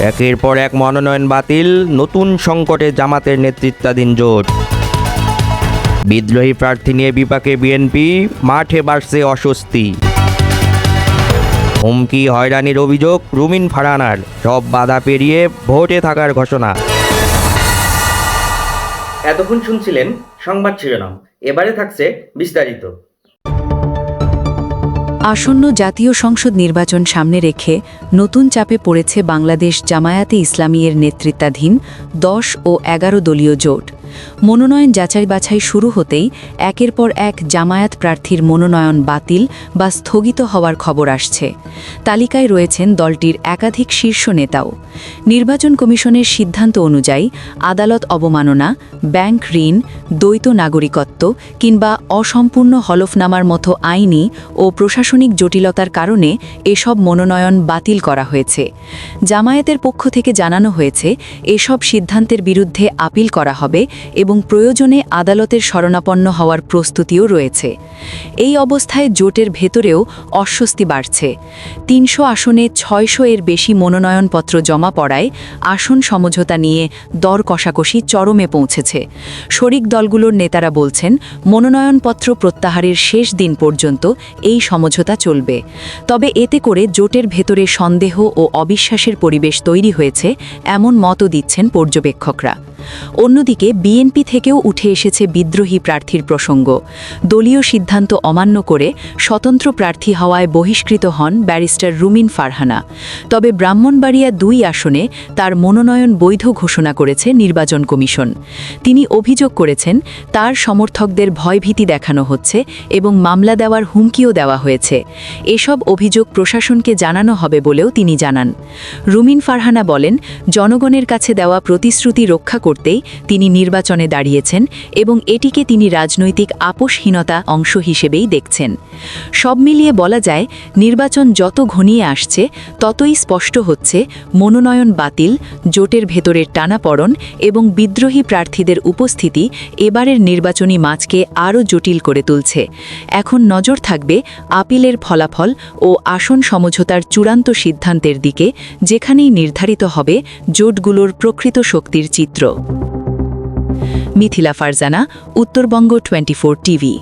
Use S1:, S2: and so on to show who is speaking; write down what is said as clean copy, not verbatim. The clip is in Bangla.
S1: একের পর এক মনোনয়ন বাতিল, নতুন সংকটে জামাতের নেতৃত্বাধীন জোট। বিদ্রোহী প্রার্থী নিয়ে বিপাকে বিএনপি, মাঠে বাড়ছে অস্বস্তি। হুমকি হয়রানির অভিযোগ রুমিন ফারহানার, সব বাধা পেরিয়ে ভোটে থাকার ঘোষণা। এতক্ষণ শুনছিলেন সংবাদ শিরোনাম, এবারে থাকছে বিস্তারিত।
S2: আসন্ন জাতীয় সংসদ নির্বাচন সামনে রেখে নতুন চাপে পড়েছে বাংলাদেশ জামায়াতে ইসলামীর নেতৃত্বাধীন 10 ও 11 দলীয় জোট। মনোনয়ন যাচাই বাছাই শুরু হতেই একের পর এক জামায়াত প্রার্থীর মনোনয়ন বাতিল বা স্থগিত হওয়ার খবর আসছে। তালিকায় রয়েছেন দলটির একাধিক শীর্ষ নেতাও। নির্বাচন কমিশনের সিদ্ধান্ত অনুযায়ী আদালত অবমাননা, ব্যাংক ঋণ, দ্বৈত নাগরিকত্ব কিংবা অসম্পূর্ণ হলফনামার মতো আইনি ও প্রশাসনিক জটিলতার কারণে এসব মনোনয়ন বাতিল করা হয়েছে। জামায়াতের পক্ষ থেকে জানানো হয়েছে, এসব সিদ্ধান্তের বিরুদ্ধে আপিল করা হবে এবং প্রয়োজনে আদালতের শরণাপন্ন হওয়ার প্রস্তুতিও রয়েছে। এই অবস্থায় জোটের ভেতরেও অস্বস্তি বাড়ছে। 300 আসনে 600 এর বেশি মনোনয়নপত্র জমা পড়ায় আসন সমঝোতা নিয়ে দর কষাকষি চরমে পৌঁছেছে। শরিক দলগুলোর নেতারা বলছেন, মনোনয়নপত্র প্রত্যাহারের শেষ দিন পর্যন্ত এই সমঝোতা চলবে। তবে এতে করে জোটের ভেতরে সন্দেহ ও অবিশ্বাসের পরিবেশ তৈরি হয়েছে, এমন মতও দিচ্ছেন পর্যবেক্ষকরা। অন্যদিকে বিএনপি থেকেও উঠে এসেছে বিদ্রোহী প্রার্থীর প্রসঙ্গ। দলীয় সিদ্ধান্ত অমান্য করে স্বতন্ত্র প্রার্থী হওয়ায় বহিষ্কৃত হন ব্যারিস্টার রুমিন ফারহানা। তবে ব্রাহ্মণবাড়িয়া 2 আসনে তার মনোনয়ন বৈধ ঘোষণা করেছে নির্বাচন কমিশন। তিনি অভিযোগ করেছেন, তার সমর্থকদের ভয়ভীতি দেখানো হচ্ছে এবং মামলা দেওয়ার হুমকিও দেওয়া হয়েছে। এসব অভিযোগ প্রশাসনকে জানানো হবে বলেও তিনি জানান। রুমিন ফারহানা বলেন, জনগণের কাছে দেওয়া প্রতিশ্রুতি রক্ষা করতেই তিনি নির্বাচনে দাঁড়িয়েছেন এবং এটিকে তিনি রাজনৈতিক আপোষহীনতা অংশ হিসেবেই দেখছেন। সব মিলিয়ে বলা যায়, নির্বাচন যত ঘনিয়ে আসছে ততই স্পষ্ট হচ্ছে মনোনয়ন বাতিল, জোটের ভেতরের টানাপড়ন এবং বিদ্রোহী প্রার্থীদের উপস্থিতি এবারের নির্বাচনী মাঝকে আরও জটিল করে তুলছে। এখন নজর থাকবে আপিলের ফলাফল ও আসন সমঝোতার চূড়ান্ত সিদ্ধান্তের দিকে, যেখানেই নির্ধারিত হবে জোটগুলোর প্রকৃত শক্তির চিত্র। মিথিলা ফারজানা, উত্তরবঙ্গ 24 টিভি।